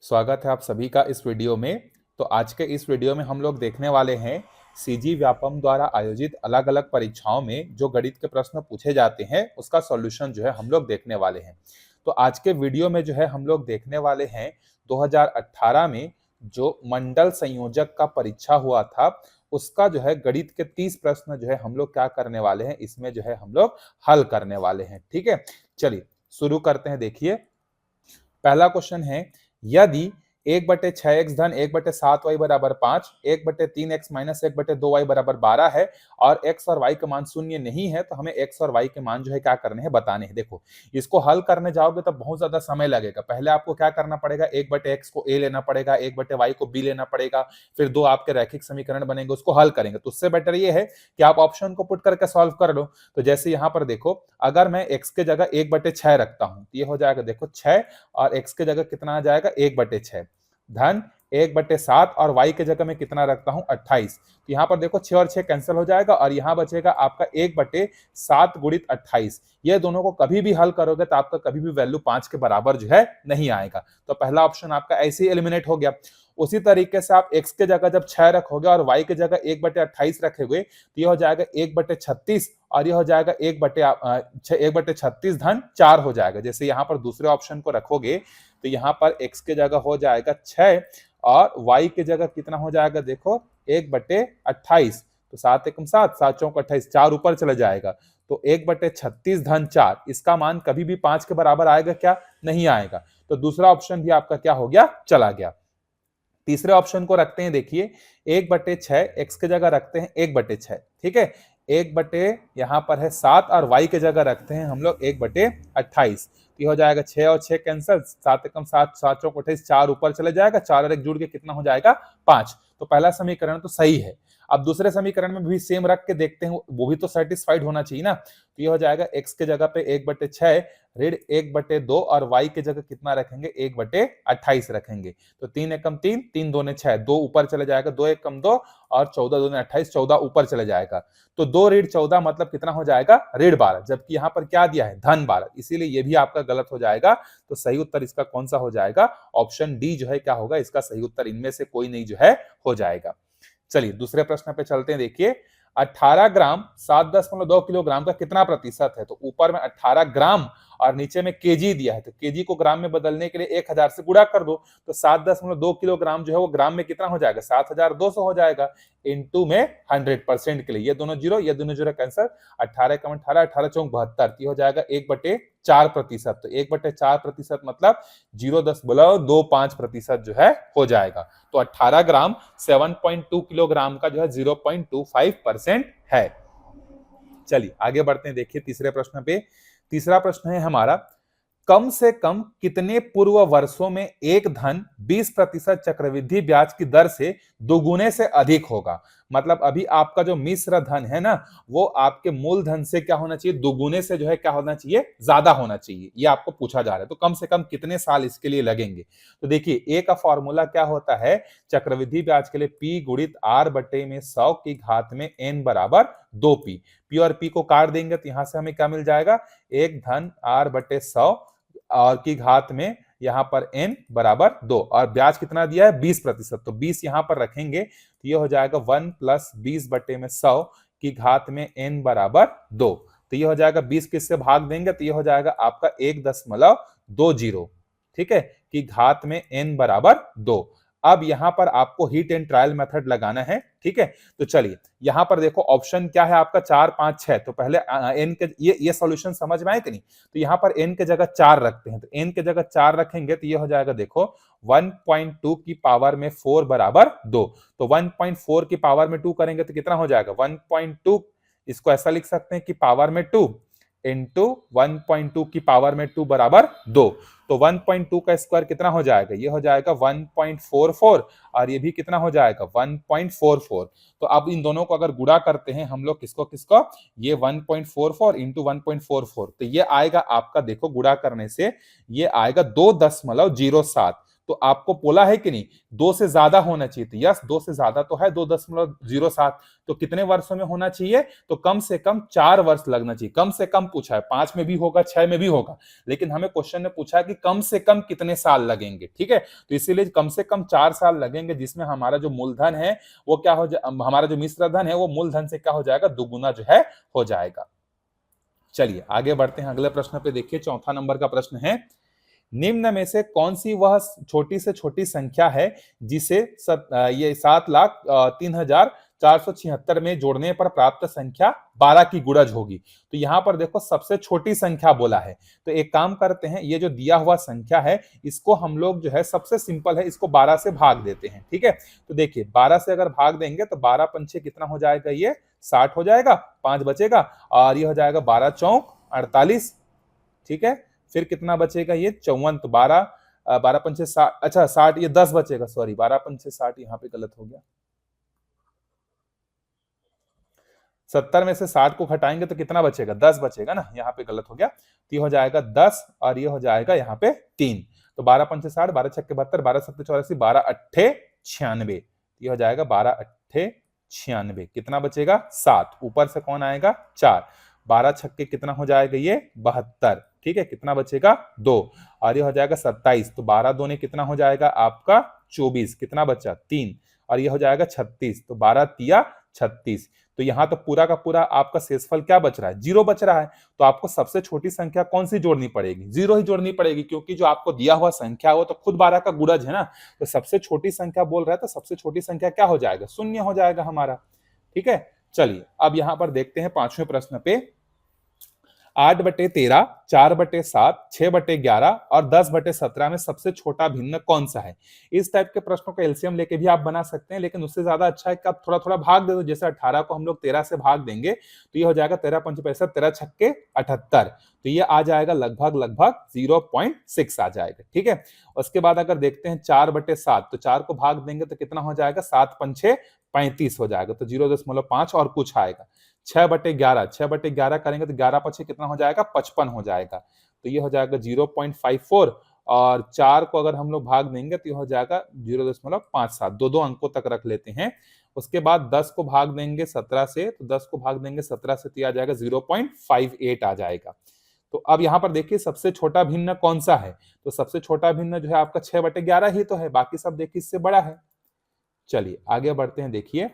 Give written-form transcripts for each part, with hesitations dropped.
स्वागत है आप सभी का इस वीडियो में। तो आज के इस वीडियो में हम लोग देखने वाले हैं सीजी व्यापम द्वारा आयोजित अलग अलग परीक्षाओं में जो गणित के प्रश्न पूछे जाते हैं उसका सॉल्यूशन जो है हम लोग देखने वाले हैं। तो आज के वीडियो में जो है हम लोग देखने वाले हैं 2018 में जो मंडल संयोजक का परीक्षा हुआ था उसका जो है गणित के 30 प्रश्न जो है हम लोग क्या करने वाले हैं, इसमें जो है हम लोग हल करने वाले हैं। ठीक है, चलिए शुरू करते हैं। देखिए पहला क्वेश्चन है, यदि 1/6x धन 1/7y बराबर 5, 1/3x माइनस 1/2y बराबर 12 है और x और y का मान शून्य नहीं है, तो हमें x और y के मान जो है क्या करने हैं, बताने हैं। देखो इसको हल करने जाओगे तो बहुत ज्यादा समय लगेगा। पहले आपको क्या करना पड़ेगा, 1/x को a लेना पड़ेगा, 1/y को b लेना पड़ेगा, फिर दो आपके रैखिक समीकरण बनेंगे, उसको हल करेंगे। तो उससे बेटर ये है कि आप ऑप्शन को पुट करके सॉल्व कर लो। तो जैसे यहाँ पर देखो, अगर मैं x के जगह 1/6 रखता हूं तो ये हो जाएगा देखो 6 और x के जगह कितना आ जाएगा 1/6 धन 1/7 और y के जगह में कितना रखता हूं 28। तो यहां पर देखो 6 और 6 कैंसिल हो जाएगा और यहां बचेगा आपका 1/7 गुणित 28। ये दोनों को कभी भी हल करोगे तो आपका कभी भी वैल्यू 5 के बराबर जो है नहीं आएगा। तो पहला ऑप्शन आपका ऐसे ही एलिमिनेट हो गया। उसी तरीके से आप x के जगह जब 6 रखोगे और y के जगह 1/28 रखोगे तो ये हो जाएगा 1/36 और ये हो जाएगा 1/36 धन 4 हो जाएगा। जैसे यहाँ पर दूसरे ऑप्शन को रखोगे तो यहाँ पर x के जगह हो जाएगा 6 और y के जगह कितना हो जाएगा, देखो 1/28। तो 7 एकम 7, 7 चौक 28, 4 ऊपर चले जाएगा। तो 1/36 धन 4, इसका मान कभी भी 5 के बराबर आएगा क्या, नहीं आएगा। तो दूसरा ऑप्शन भी आपका क्या हो गया, चला गया। तीसरे ऑप्शन को रखते हैं, देखिए 1/6 x के जगह रखते हैं 1/6, ठीक है। 1 यहाँ पर है 7 और y के जगह रखते हैं हम लोग 1/28। ये हो जाएगा 6 और 6 कैंसिल, 7 एकम 7, 7 चौक 28, 4 ऊपर चले जाएगा, 4 और 1 जुड़ के कितना हो जाएगा 5। तो पहला समीकरण तो सही है। अब दूसरे समीकरण में भी सेम रख के देखते हैं, वो भी तो सेटिस्फाइड होना चाहिए ना। तो ये हो जाएगा x के जगह पे 1/6 ऋण 1/2 और y के जगह कितना रखेंगे 1/28 रखेंगे। तो 3 एकम 3, 3 दूने 6, 2 ऊपर चले जाएगा, 2 एकम 2 और 14 दूने 28, 14 ऊपर चले जाएगा। तो 2 ऋण 14 मतलब कितना हो जाएगा ऋण 12, जबकि यहाँ पर क्या दिया है धन 12, इसीलिए ये भी आपका गलत हो जाएगा। तो सही उत्तर इसका कौन सा हो जाएगा, ऑप्शन डी जो है क्या होगा इसका सही उत्तर, इनमें से कोई नहीं जो है हो जाएगा। चलिए दूसरे प्रश्न पे चलते हैं। देखिए 18 ग्राम 7.2 किलोग्राम का कितना प्रतिशत है। तो ऊपर में 18 ग्राम और नीचे में केजी दिया है, तो केजी को ग्राम में बदलने के लिए 1000 से गुणा कर दो। तो 7.2 किलोग्राम जो है वो ग्राम में कितना हो जाएगा 7200 हो जाएगा, इनटू में 100% के लिए ये दोनों जीरो कैंसर, 18 कम 18, 18 चौक 72, हो जाएगा 1/4%। तो 1/4% मतलब 0.25% जो है हो जाएगा। तो 18 ग्राम 7.2 किलोग्राम का जो है 0.25% है। चलिए आगे बढ़ते हैं। देखिए तीसरे प्रश्न पे, तीसरा प्रश्न है हमारा, कम से कम कितने पूर्व वर्षों में एक धन 20% चक्रवृद्धि ब्याज की दर से दोगुने से अधिक होगा। मतलब अभी आपका जो मिश्र धन है ना, वो आपके मूल धन से क्या होना चाहिए, दोगुने से जो है क्या होना चाहिए, ज्यादा होना चाहिए, ये आपको पूछा जा रहा है। तो कम से कम कितने साल इसके लिए लगेंगे। तो देखिए ए का फॉर्मूला क्या होता है, चक्रवृद्धि ब्याज के लिए p गुणित r बटे में 100 की घात में n बराबर 2p। p और p को काट देंगे तो यहां से हमें क्या मिल जाएगा, 1 धन r बटे 100 और की घात में यहां पर n बराबर 2 और ब्याज कितना दिया है 20%। तो 20 यहां पर रखेंगे तो ये हो जाएगा 1 + 20 बटे में 100 की घात में n बराबर 2। तो ये हो जाएगा 20 किससे भाग देंगे तो ये हो जाएगा आपका 1.20, ठीक है, की घात में n बराबर 2। अब यहां पर आपको हीट एंड ट्रायल मेथड लगाना है, ठीक है। तो चलिए यहां पर देखो ऑप्शन क्या है आपका 4 5 6। तो पहले n के ये सॉल्यूशन समझ में आए कि नहीं। तो यहां पर n के जगह 4 रखते हैं, तो n के जगह 4 रखेंगे तो ये हो जाएगा देखो 1.2 की पावर में 4 बराबर 2। तो 1.4 की पावर में 2 करेंगे तो कितना हो जाएगा 1.2, इसको ऐसा लिख सकते हैं कि पावर में 2 इंटू 1.2 की पावर में 2 बराबर 2। तो 1.2 का स्क्वायर कितना हो जाएगा, ये हो जाएगा 1.44 और ये भी कितना हो जाएगा 1.44। तो अब इन दोनों को अगर गुणा करते हैं हम लोग किसको किसको, ये 1.44 इंटू 1.44, तो ये आएगा आपका देखो गुणा करने से ये आएगा 2.07। तो आपको बोला है कि नहीं 2 से ज्यादा होना चाहिए, तो यस 2 से ज्यादा तो है 2.07, तो कितने वर्षों में होना चाहिए, तो कम से कम 4 वर्ष लगना चाहिए। कम से कम पूछा है, 5 में भी होगा 6 में भी होगा, लेकिन हमें क्वेश्चन ने पूछा है कि कम से कम कितने साल लगेंगे। ठीक है, तो इसीलिए कम से कम 4 साल लगेंगे, जिसमें हमारा जो मूलधन है वो क्या हो जाए, हमारा जो मिश्र धन है वो मूलधन से क्या हो जाएगा, दुगुना जो है हो जाएगा। चलिए आगे बढ़ते हैं अगले प्रश्न पे। देखिए चौथा नंबर का प्रश्न है, निम्न में से कौन सी वह छोटी से छोटी संख्या है जिसे ये 7,03,476 में जोड़ने पर प्राप्त संख्या 12 की गुणज होगी। तो यहां पर देखो सबसे छोटी संख्या बोला है, तो एक काम करते हैं, ये जो दिया हुआ संख्या है इसको हम लोग जो है सबसे सिंपल है, इसको 12 से भाग देते हैं। ठीक है, तो देखिए 12 से अगर भाग देंगे तो 12 पंचे कितना हो जाएगा, ये 60 हो जाएगा, 5 बचेगा, और ये हो जाएगा 12 चौक 48। ठीक है, फिर कितना बचेगा, ये 54, तो 12 पंचे 60, अच्छा 60, ये 10 बचेगा, सॉरी 12 पंचे 60, यहाँ पे गलत हो गया, 70 में से 60 को घटाएंगे तो कितना बचेगा, 10 बचेगा ना, यहाँ पे गलत हो गया, तो ये हो जाएगा 10 और ये हो जाएगा यहाँ पे 3, तो 12 पंचे 60, 12 छक्के 72, 12 सत्ते 84, 12 अट्ठे 96, ये हो जाएगा 12 अट्ठे 96, कितना बचेगा 7, ऊपर से कौन आएगा 4, 12 छक्के कितना हो जाएगा, ये 72। ठीक है, कितना बचेगा 2, और ये हो जाएगा 27, तो 12 दूने कितना हो जाएगा आपका 24, कितना बचा 3, और ये हो जाएगा 36, तो 12 तिया 36। तो यहां तो पूरा का पूरा आपका शेषफल क्या बच रहा है, 0 बच रहा है। तो आपको सबसे छोटी संख्या कौन सी जोड़नी पड़ेगी, 0 ही जोड़नी पड़ेगी, क्योंकि जो आपको दिया हुआ संख्या वो तो खुद 12 का गुणज है ना। तो सबसे छोटी संख्या बोल रहा है, तो सबसे छोटी संख्या क्या हो जाएगा, 0 हो जाएगा हमारा। ठीक है, चलिए अब यहां पर देखते हैं पांचवें प्रश्न पे, 8/13, 4/7, 6/11 और 10/17 में सबसे छोटा भिन्न कौन सा है। इस टाइप के प्रश्नों का एलसीएम लेके भी आप बना सकते हैं, लेकिन उससे ज्यादा अच्छा है कि आप थोड़ा थोड़ा भाग दे दो। जैसे 18 को हम लोग 13 से भाग देंगे तो ये हो जाएगा 13 पंच 65, 13 छक्के 78, तो ये आ जाएगा लगभग लगभग 0.6 आ जाएगा। ठीक है, उसके बाद अगर देखते हैं 4/7, तो 4 को भाग देंगे तो कितना हो जाएगा, 7 पंचे 35 हो जाएगा, तो 0.5 और कुछ आएगा। 6/11, 6/11 करेंगे तो 11 पचे कितना हो जाएगा, 55 हो जाएगा, तो ये हो जाएगा 0.54, और 4 को अगर हम लोग भाग देंगे तो ये हो जाएगा 0.57, दो अंकों तक रख लेते हैं। उसके बाद 10 को भाग देंगे 17 से, तो 10 को भाग देंगे 17 से तो आ जाएगा 0.58 आ जाएगा। तो अब यहाँ पर देखिए सबसे छोटा भिन्न कौन सा है, तो सबसे छोटा भिन्न जो है आपका 6/11 ही तो है, बाकी सब देखिए इससे बड़ा है। चलिए आगे बढ़ते हैं। देखिए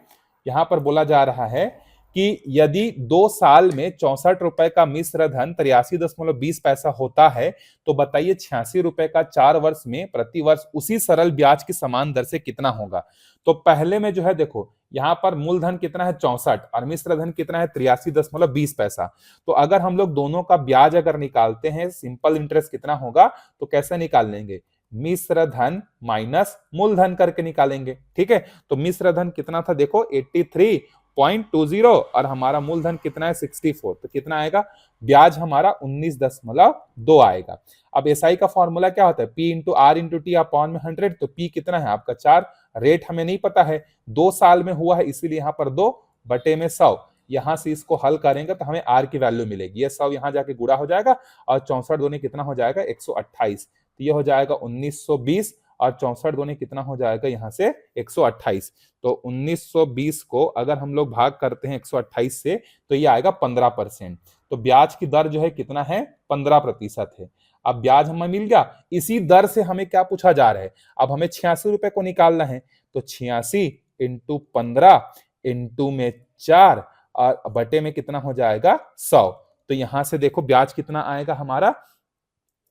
यहां पर बोला जा रहा है कि यदि 2 साल में 64 रुपए का मिश्र धन 83.20 होता है, तो बताइए 86 रुपए का 4 वर्ष में प्रति वर्ष उसी सरल ब्याज की समान दर से कितना होगा। तो पहले में जो है देखो यहाँ पर मूलधन कितना है 64 और मिश्र धन कितना है 83.20। तो अगर हम लोग दोनों का ब्याज अगर निकालते हैं, सिंपल इंटरेस्ट कितना होगा, तो कैसे निकाल लेंगे, मिश्र धन माइनस मूलधन करके निकालेंगे। ठीक है, तो मिश्र धन कितना था देखो 83.20 और हमारा मूलधन कितना है 64, तो कितना आएगा, ब्याज हमारा 19.2 आएगा। अब एसआई का फॉर्मूला क्या होता है, P into R into T upon में 100, तो P कितना है आपका 4, रेट हमें नहीं पता है, 2 साल में हुआ है इसीलिए यहाँ पर 2/100, यहां से इसको हल करेंगे तो हमें आर की वैल्यू मिलेगी, ये 100 यहां जाके गुणा हो जाएगा और 64 दूनी कितना हो जाएगा 128, तो ये हो जाएगा 1920 और 64 दूनी कितना हो जाएगा यहाँ से 128। तो 1920 को अगर हम लोग भाग करते हैं 128 से तो ये आएगा 15%। तो ब्याज की दर जो है कितना है 15% है। अब ब्याज हमें मिल गया, इसी दर से हमें क्या पूछा जा रहा है, अब हमें 86 रुपए को निकालना है, तो 86 इंटू 15 इंटू में 4 और बटे में कितना हो जाएगा 100। तो यहां से देखो ब्याज कितना आएगा हमारा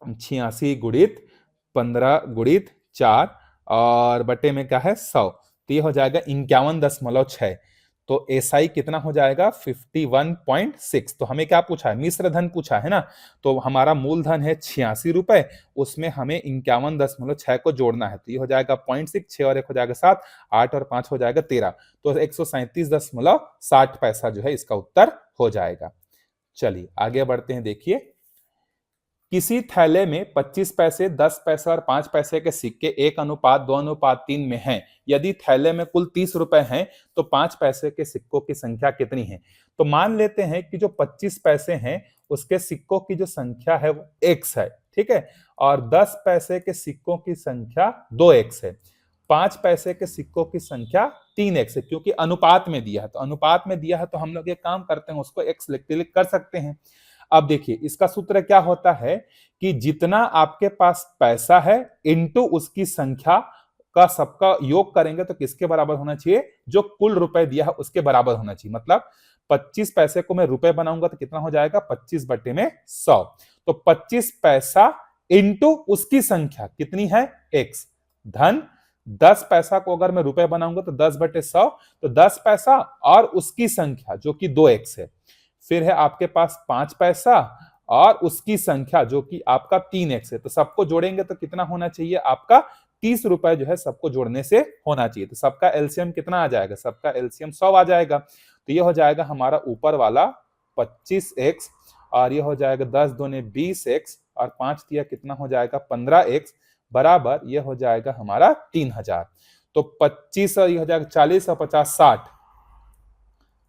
86 गुणित 15 गुणित 4 और बटे में क्या है 100, तो ये हो जाएगा 51.6। तो एसआई कितना हो जाएगा 51.6। तो हमें क्या पूछा है, मिश्र धन पूछा है ना, तो हमारा मूलधन है 86 रुपए, उसमें हमें 51.6 को जोड़ना है, तो ये हो जाएगा 0.6, 6 और 1 हो जाएगा 7, 8 और 5 हो जाएगा 13, तो 137.60 जो है इसका उत्तर हो जाएगा। चलिए आगे बढ़ते हैं। देखिए किसी थैले में 25 पैसे, 10 पैसे और 5 पैसे के सिक्के 1:2:3 में हैं। यदि थैले में कुल 30 रुपए हैं तो 5 पैसे के सिक्कों की संख्या कितनी है। तो मान लेते हैं कि जो 25 पैसे हैं उसके सिक्कों की जो संख्या है वो x है। ठीक है, और 10 पैसे के सिक्कों की संख्या 2x है, 5 पैसे के सिक्कों की संख्या 3x है, क्योंकि अनुपात में दिया है, तो अनुपात में दिया है तो हम लोग ये काम करते हैं, उसको x लिख कर सकते हैं। अब देखिए इसका सूत्र क्या होता है कि जितना आपके पास पैसा है इनटू उसकी संख्या का सबका योग करेंगे तो किसके बराबर होना चाहिए, जो कुल रुपए दिया है उसके बराबर होना चाहिए। मतलब 25 पैसे को मैं रुपए बनाऊंगा तो कितना हो जाएगा, 25 बटे में 100, तो 25 पैसा इंटू उसकी संख्या कितनी है, x, धन 10 पैसा को अगर मैं रुपए बनाऊंगा तो 10 बटे 100, तो 10 पैसा और उसकी संख्या जो कि 2x है, फिर है आपके पास 5 पैसा और उसकी संख्या जो कि आपका 3x है, तो सबको जोड़ेंगे तो कितना होना चाहिए आपका 30 रुपए जो है सबको जोड़ने से होना चाहिए। तो सबका एलसीएम कितना आ जाएगा, सबका एलसीएम 100 आ जाएगा, तो ये हो जाएगा हमारा ऊपर वाला 25x और ये हो जाएगा 10 दूने 20x और 5 दिया कितना हो जाएगा 15x बराबर ये हो जाएगा हमारा 3000। तो 25 और ये हो जाएगा 40 और 50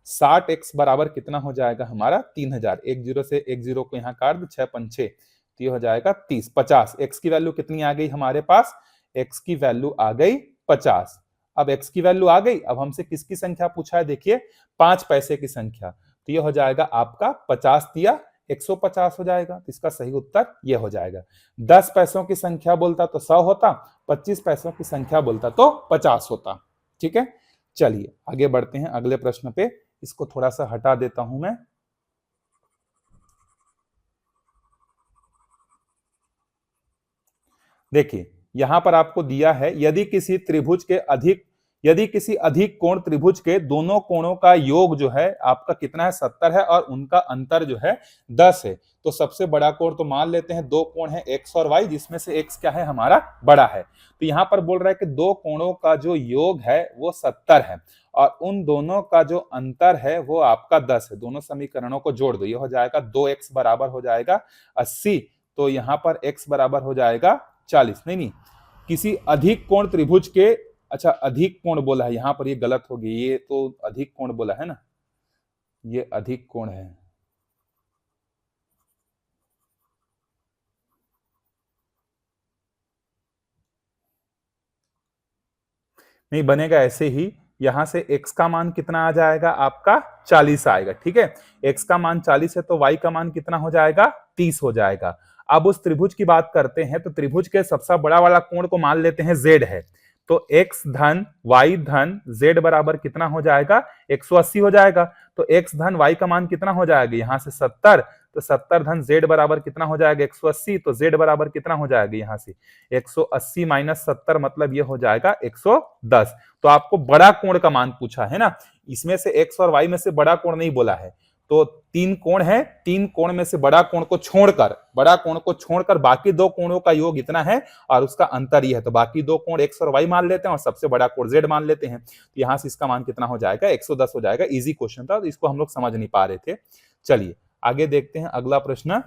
60x बराबर कितना हो जाएगा हमारा 3000। एक जीरो से एक जीरो को यहाँ काट दो, 6 पंचे, तो ये हो जाएगा 30, 50। x की वैल्यू कितनी आ गई हमारे पास, x की वैल्यू आ गई 50। अब x की वैल्यू आ गई, अब हमसे किसकी संख्या पूछा है, देखिए 5 पैसे की संख्या, तो ये हो जाएगा आपका 50 दिया 150 हो जाएगा, तो इसका सही उत्तर ये हो जाएगा। 10 पैसों की संख्या बोलता तो 100 होता, 25 पैसों की संख्या बोलता तो 50 होता। ठीक है, चलिए आगे बढ़ते हैं अगले प्रश्न पे। इसको थोड़ा सा हटा देता हूं मैं। देखिए यहां पर आपको दिया है यदि किसी अधिक कोण त्रिभुज के दोनों कोणों का योग जो है आपका कितना है 70 है और उनका अंतर जो है 10 है, तो सबसे बड़ा कोण तो मान लेते हैं दो कोण है x और y, जिसमें से x क्या है हमारा बड़ा है। तो यहां पर बोल रहा है कि दो कोणों का जो योग है वो 70 है और उन दोनों का जो अंतर है वो आपका 10 है। दोनों समीकरणों को जोड़ दो, ये हो जाएगा 2x बराबर हो जाएगा 80, तो यहाँ पर x बराबर हो जाएगा 40। नहीं, किसी अधिक कोण त्रिभुज के, अच्छा अधिक कोण बोला है यहां पर, ये गलत हो गई, ये तो अधिक कोण बोला है ना, ये अधिक कोण है, नहीं बनेगा ऐसे ही। यहां से x का मान कितना आ जाएगा आपका 40 आएगा। ठीक है, x का मान 40 है तो y का मान कितना हो जाएगा 30 हो जाएगा। अब उस त्रिभुज की बात करते हैं, तो त्रिभुज के सबसे बड़ा वाला कोण को मान लेते हैं z है, तो x धन y धन z बराबर कितना हो जाएगा 180 हो जाएगा। तो x धन y का मान कितना हो जाएगा यहाँ से 70, तो 70 धन z बराबर कितना हो जाएगा 180, तो z बराबर कितना हो जाएगा यहाँ से 180 माइनस 70 मतलब ये हो जाएगा 110। तो आपको बड़ा कोण का मान पूछा है ना, इसमें से x और y में से बड़ा कोण नहीं बोला है, तो 3 कोण है, 3 कोण में से बड़ा कोण को छोड़कर बाकी दो कोणों का योग इतना है और उसका अंतर ये है, तो बाकी दो कोण x और y मान लेते हैं और सबसे बड़ा कोण z मान लेते हैं। तो यहां से इसका मान कितना हो जाएगा 110 हो जाएगा। इजी क्वेश्चन था, तो इसको हम लोग समझ नहीं पा रहे थे। चलिए आगे देखते हैं अगला प्रश्न।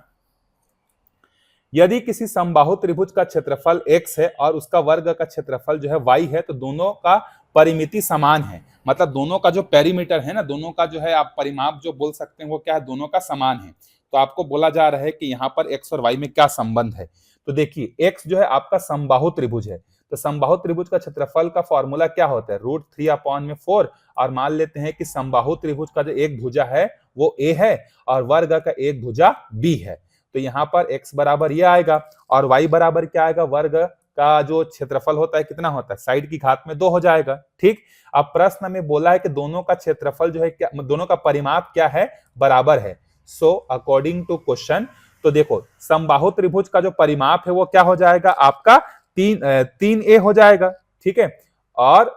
यदि किसी समबाहु त्रिभुज का क्षेत्रफल x है और उसका वर्ग का क्षेत्रफल जो है y है, तो दोनों का परिमिति समान है, मतलब दोनों का जो पेरीमीटर है ना, दोनों का जो है आप परिमाप जो बोल सकते हैं वो क्या है, दोनों का समान है। तो आपको बोला जा रहा है कि यहाँ पर x और y में क्या संबंध है। तो देखिए x जो है आपका समबाहु त्रिभुज है, तो समबाहु त्रिभुज का क्षेत्रफल का फॉर्मूला क्या होता है, √3/4, और मान लेते हैं कि समबाहु त्रिभुज का जो एक भुजा है वो a है और वर्ग का एक भुजा b है। तो यहाँ पर x बराबर ये आएगा और y बराबर क्या आएगा, वर्ग का जो क्षेत्रफल होता है कितना होता है, साइड की घात में 2 हो जाएगा। ठीक, अब प्रश्न में बोला है कि दोनों का क्षेत्रफल जो है क्या, दोनों का परिमाप क्या है, बराबर है। सो अकॉर्डिंग टू क्वेश्चन, तो देखो समबाहु त्रिभुज का जो परिमाप है वो क्या हो जाएगा आपका 3a हो जाएगा। ठीक है, और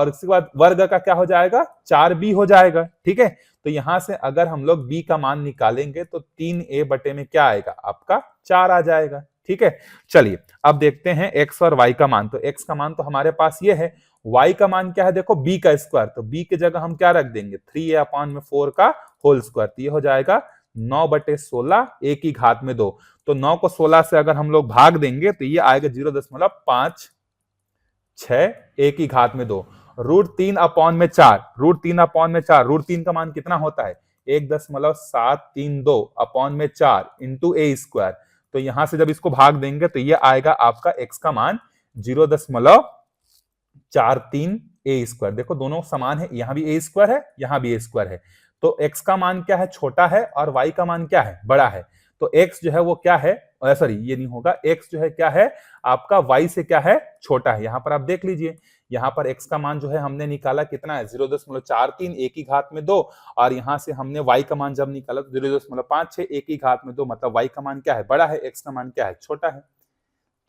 इसके बाद वर्ग का क्या हो जाएगा 4b हो जाएगा। ठीक है, तो यहां से अगर हम लोग b का मान निकालेंगे तो 3a बटे में क्या आएगा आपका 4 आ जाएगा। ठीक है, चलिए अब देखते हैं x और y का मान। तो x का मान तो हमारे पास ये है, y का मान क्या है, देखो b का स्क्वायर, तो b की जगह हम क्या रख देंगे 3a/4 का होल स्क्वायर, तो ये हो जाएगा 9/16 a की घात में 2। तो 9 को 16 से अगर हम लोग भाग देंगे तो ये आएगा 0.56 a की घात में 2। √3/4, √3 का मान कितना होता है 1.732/4 इंटू a स्क्वायर, तो यहां से जब इसको भाग देंगे तो ये आएगा आपका x का मान 0.43 ए स्क्वायर। देखो दोनों समान है, यहां भी ए स्क्वायर है, यहां भी ए स्क्वायर है। तो x का मान क्या है, छोटा है, और y का मान क्या है, बड़ा है। तो x जो है वो क्या है, सॉरी ये नहीं होगा, x जो है क्या है आपका y से क्या है, छोटा है। यहां पर आप देख लीजिए, यहाँ पर x का मान जो है हमने निकाला कितना है 0.43 ए की घात में 2, और यहां से हमने y का मान जब निकाला तो 0.56 ए की घात में 2, मतलब y का मान क्या है, बड़ा है, x का मान क्या है, छोटा है।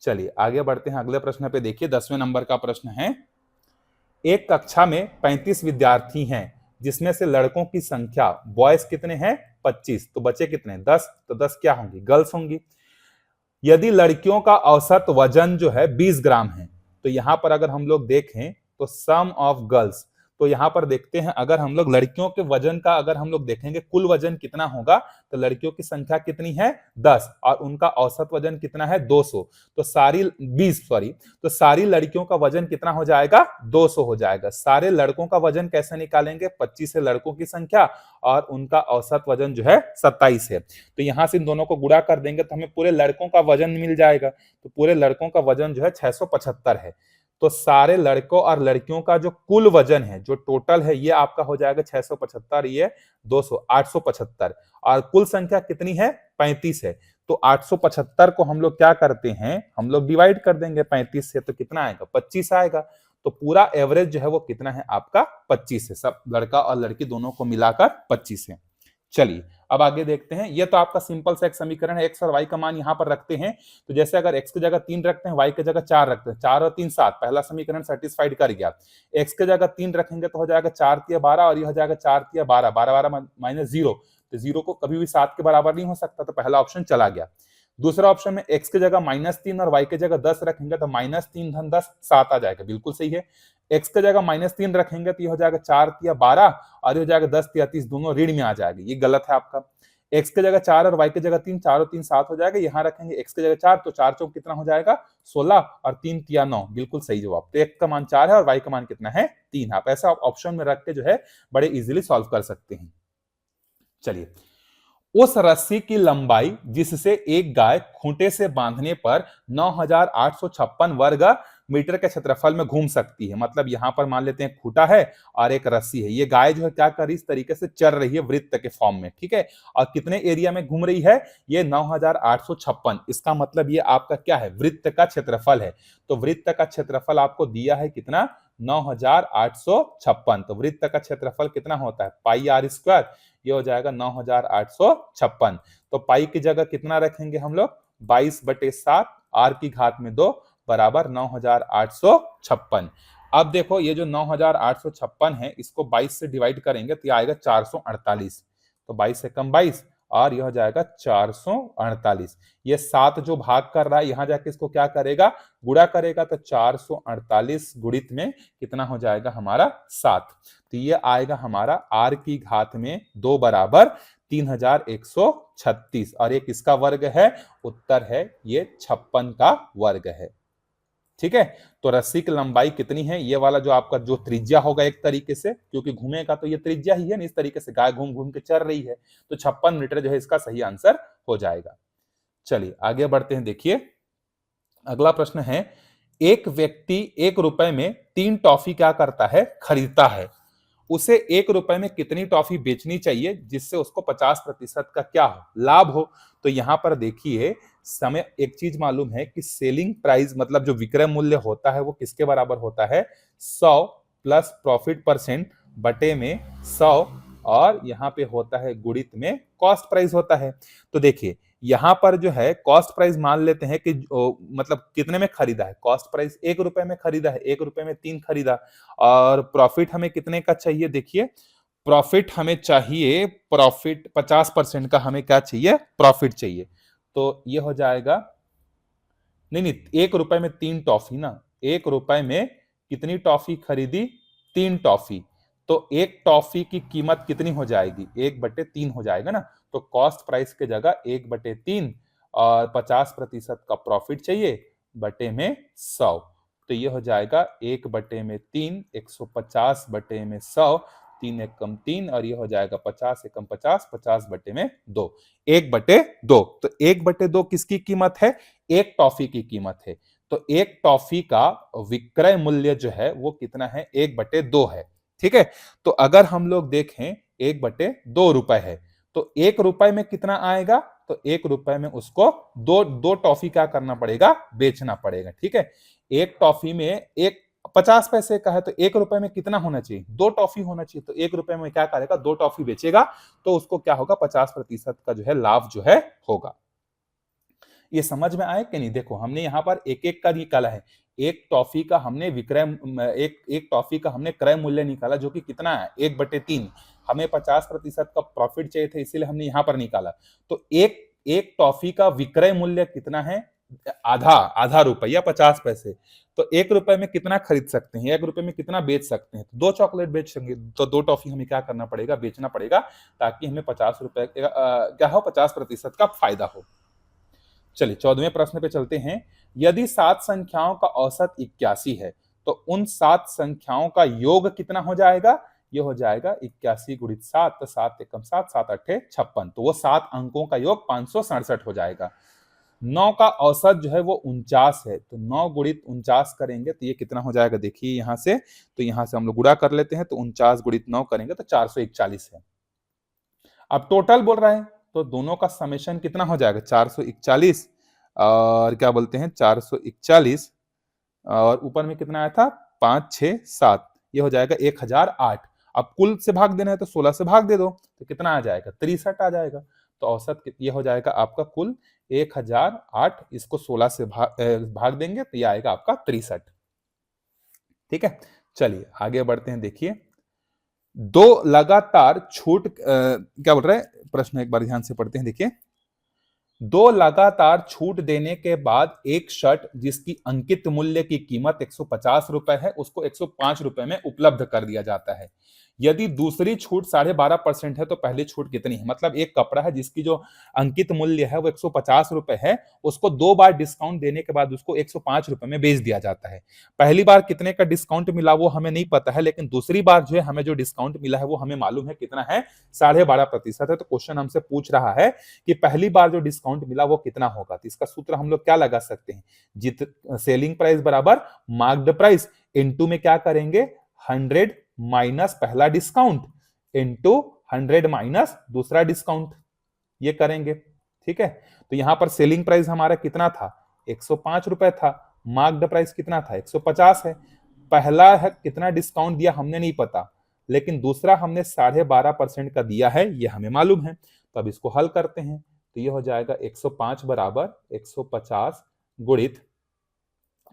चलिए आगे बढ़ते हैं अगले प्रश्न पे। देखिए 10वें नंबर का प्रश्न है, एक कक्षा में 35 विद्यार्थी हैं, जिसमें से लड़कों की संख्या बॉयज कितने हैं, 25, तो बचे कितने, 10, तो 10 क्या होंगी, गर्ल्स होंगी। यदि लड़कियों का औसत वजन जो है 20 ग्राम है, तो यहां पर अगर हम लोग देखें तो सम ऑफ गर्ल्स, तो यहां पर देखते हैं अगर हम लोग लड़कियों के वजन का अगर हम लोग देखेंगे कुल वजन कितना होगा, तो लड़कियों की संख्या कितनी है 10, और उनका औसत वजन कितना है 200, तो तो सारी लड़कियों का वजन कितना हो जाएगा, 200 हो जाएगा। सारे लड़कों का वजन कैसे निकालेंगे, 25 है लड़कों की संख्या और उनका औसत वजन जो है 27 है, तो यहां से इन दोनों को गुणा कर देंगे तो हमें पूरे लड़कों का वजन मिल जाएगा। तो पूरे लड़कों का वजन जो है 675 है। तो सारे लड़कों और लड़कियों का जो कुल वजन है, जो टोटल है, ये आपका हो जाएगा 675, ये 200, 875, और कुल संख्या कितनी है, 35 है। तो 875 को हम लोग क्या करते हैं, हम लोग डिवाइड कर देंगे 35 से, तो कितना आएगा, 25 आएगा। तो पूरा एवरेज जो है वो कितना है आपका, 25 है, सब लड़का और लड़की दोनों को मिलाकर 25 है। चलिए अब आगे देखते हैं, ये तो आपका सिंपल सा एक समीकरण है, x और y का मान यहां पर रखते हैं। तो जैसे अगर x की जगह 3 रखते हैं, y की जगह 4 रखते हैं, 4 और 3 7, पहला समीकरण सेटिस्फाइड कर गया। x की जगह 3 रखेंगे तो हो जाएगा 4 तिया 12, और ये हो जाएगा 4 तिया 12, 12 12 माइनस 0, तो 0 को कभी भी 7 के बराबर नहीं हो सकता, तो पहला ऑप्शन चला गया। दूसरा ऑप्शन में x की जगह -3 और y की जगह 10 रखेंगे तो -3 धन 10 7 आ जाएगा, बिल्कुल सही है। x की जगह -3 रखेंगे तो ये हो जाएगा 4 तिया 12, और ये हो जाएगा 10 तिया 30, दोनों ऋण में आ जाएगा, ये गलत है आपका। x की जगह 4 और y की जगह 3, 4 और 3 7 हो जाएगा, यहाँ रखेंगे x की जगह 4, तो 4 चौक कितना हो जाएगा 16, और 3 तिया 9, बिल्कुल सही जवाब। तो x का मान 4 है और y का मान कितना है 3। आप ऐसा ऑप्शन में रख के जो है बड़े इजीली सॉल्व कर सकते हैं। चलिए, उस रस्सी की लंबाई जिससे एक गाय खूंटे से बांधने पर 9856 वर्ग मीटर के क्षेत्रफल में घूम सकती है, मतलब यहां पर मान लेते हैं खूंटा है और एक रस्सी है, ये गाय जो है क्या कर रही है, इस तरीके से चल रही है वृत्त के फॉर्म में, ठीक है, और कितने एरिया में घूम रही है, ये 9856, इसका मतलब ये आपका क्या है, वृत्त का क्षेत्रफल है। तो वृत्त का क्षेत्रफल आपको दिया है कितना, 9856, तो वृत्त का क्षेत्रफल कितना होता है, पाई आर स्क्वायर, ये हो जाएगा 9856। तो पाई की जगह कितना रखेंगे हम लोग, 22/7, आर की घात में 2 बराबर 9856। अब देखो ये जो 9856 है, इसको 22 से डिवाइड करेंगे तो ये आएगा 448, तो 22 से कम 22, और यह हो जाएगा 448। ये 7 जो भाग कर रहा है, यहां जाके इसको क्या करेगा, गुणा करेगा, तो 448 गुणित में कितना हो जाएगा हमारा 7, तो ये आएगा हमारा r की घात में 2 बराबर 3136, और एक इसका वर्ग है, उत्तर है ये 56 का वर्ग है। ठीक है, तो रस्सी की लंबाई कितनी है, ये वाला जो आपका जो त्रिज्या होगा एक तरीके से, क्योंकि घूमेगा तो ये त्रिज्या ही है ना, इस तरीके से गाय घूम घूम के चल रही है, तो 56 मीटर जो है इसका सही आंसर हो जाएगा। चलिए आगे बढ़ते हैं। देखिए अगला प्रश्न है, एक व्यक्ति 1 रुपए में 3 टॉफी क्या करता है, खरीदता है, उसे 1 रुपए में कितनी टॉफी बेचनी चाहिए जिससे उसको 50% का क्या हो, लाभ हो। तो यहां पर देखिए समय एक चीज मालूम है कि सेलिंग प्राइस मतलब जो विक्रय मूल्य होता है वो किसके बराबर होता है, 100 प्लस प्रॉफिट परसेंट बटे में 100, और यहाँ पे होता है गुणित में कॉस्ट प्राइस होता है। तो देखिए यहां पर जो है कॉस्ट प्राइस मान लेते हैं कि मतलब कितने में खरीदा है, कॉस्ट प्राइस 1 रुपए में खरीदा है, 1 रुपए में 3 खरीदा, और प्रॉफिट हमें कितने का चाहिए, देखिए प्रॉफिट हमें चाहिए, प्रॉफिट 50% का हमें क्या चाहिए, प्रॉफिट चाहिए। तो ये हो जाएगा, नहीं 1 रुपए में 3 टॉफी ना, 1 रुपए में कितनी टॉफी खरीदी, 3 टॉफी, तो एक टॉफी की कीमत कितनी हो जाएगी, 1/3 हो जाएगा ना। तो कॉस्ट प्राइस के जगह 1/3 और 50% का प्रॉफिट चाहिए बटे में 100, तो ये हो जाएगा 1/3, 150 बटे में 100, 3 एकम 3 और ये हो जाएगा 50 एकम 50, 50 बटे में 2, 1/2। तो 1/2 किसकी कीमत है? एक टॉफी की कीमत है। तो एक टॉफी का विक्रय मूल्य जो है वो कितना है? 1/2 है। ठीक है, तो अगर हम लोग देखें 1/2 रुपए है, तो 1 रुपए में कितना आएगा? तो 1 रुपए में उसको दो टॉफी क्या करना पड़ेगा? बेचना पड़ेगा। ठीक है, एक टॉफी में एक 50 पैसे का है, तो 1 रुपए में कितना होना चाहिए? 2 टॉफी होना चाहिए। तो 1 रुपए में क्या करेगा? 2 टॉफी बेचेगा, तो उसको क्या होगा? 50% का जो है लाभ जो है होगा। ये समझ में आया कि नहीं? देखो हमने यहाँ पर एक एक का निकाला है। एक टॉफी का हमने एक टॉफी का हमने क्रय मूल्य निकाला, जो कि कितना है? 1/3। हमें 50% का प्रॉफिट चाहिए था, इसीलिए हमने यहाँ पर निकाला। तो एक टॉफी का विक्रय मूल्य कितना है? आधा रुपया 50 पैसे। तो 1 रुपए में कितना खरीद सकते हैं? 1 रुपए में कितना बेच सकते हैं? तो 2 चॉकलेट बेच सकेंगे, तो 2 टॉफी हमें क्या करना पड़ेगा? बेचना पड़ेगा, ताकि हमें 50 रुपए क्या हो? 50% का फायदा हो। चलिए 14वें प्रश्न पे चलते हैं। यदि 7 संख्याओं का औसत 81 है, तो उन 7 संख्याओं का योग कितना हो जाएगा? ये हो जाएगा 81 गुणित 7, तो 7 एकम 7, 7 अट्ठे 56। तो वो 7 अंकों का योग 567 हो जाएगा। 9 का औसत जो है वो 49 है, तो 9 गुणित 49 करेंगे तो ये कितना हो जाएगा? देखिए यहाँ से, तो यहाँ से हम लोग गुणा कर लेते हैं, तो 49 गुणित 9 करेंगे तो 441 है। अब टोटल बोल रहा है, तो दोनों का समेशन कितना हो जाएगा? 441 और क्या बोलते हैं 441, और ऊपर में कितना आया था? 5 6 7, ये हो जाएगा 1008। अब कुल से भाग देना है तो 16 से भाग दे दो, तो कितना आ जाएगा? 63 आ जाएगा। तो औसत ये हो जाएगा आपका कुल 1008, इसको 16 से भाग देंगे तो ये आएगा आपका 63। ठीक है, चलिए आगे बढ़ते हैं। देखिए, दो लगातार छूट क्या बोल रहा है प्रश्न, एक बार ध्यान से पढ़ते हैं। देखिए, 2 लगातार छूट देने के बाद एक शर्ट जिसकी अंकित मूल्य की कीमत 150 रुपए है, उसको 105 रुपए में उपलब्ध कर दिया जाता है। यदि दूसरी छूट 12.5% है, तो पहली छूट कितनी है? मतलब एक कपड़ा है जिसकी जो अंकित मूल्य है वो 150 रुपए है, उसको 2 बार डिस्काउंट देने के बाद उसको 105 रुपए में बेच दिया जाता है। पहली बार कितने का डिस्काउंट मिला वो हमें नहीं पता है, लेकिन दूसरी बार जो है हमें जो डिस्काउंट मिला है वो हमें मालूम है कितना है? 12.5% है। तो क्वेश्चन हमसे पूछ रहा है कि पहली बार जो डिस्काउंट मिला वो कितना होगा? तो इसका सूत्र हम लोग क्या लगा सकते हैं? सेलिंग प्राइस बराबर मार्क्ड प्राइस इनटू में क्या करेंगे? 100 माइनस पहला डिस्काउंट इनटू 100 माइनस दूसरा डिस्काउंट, ये करेंगे। ठीक है, तो यहां पर सेलिंग प्राइस हमारा कितना था? 105 रुपए था। मार्क्ड प्राइस कितना था? 150 है। पहला है कितना डिस्काउंट दिया हमने नहीं पता, लेकिन दूसरा हमने 12.5% का दिया है, ये हमें मालूम है। तो अब इसको हल करते हैं, तो ये हो जाएगा 105 बराबर 150 गुणित,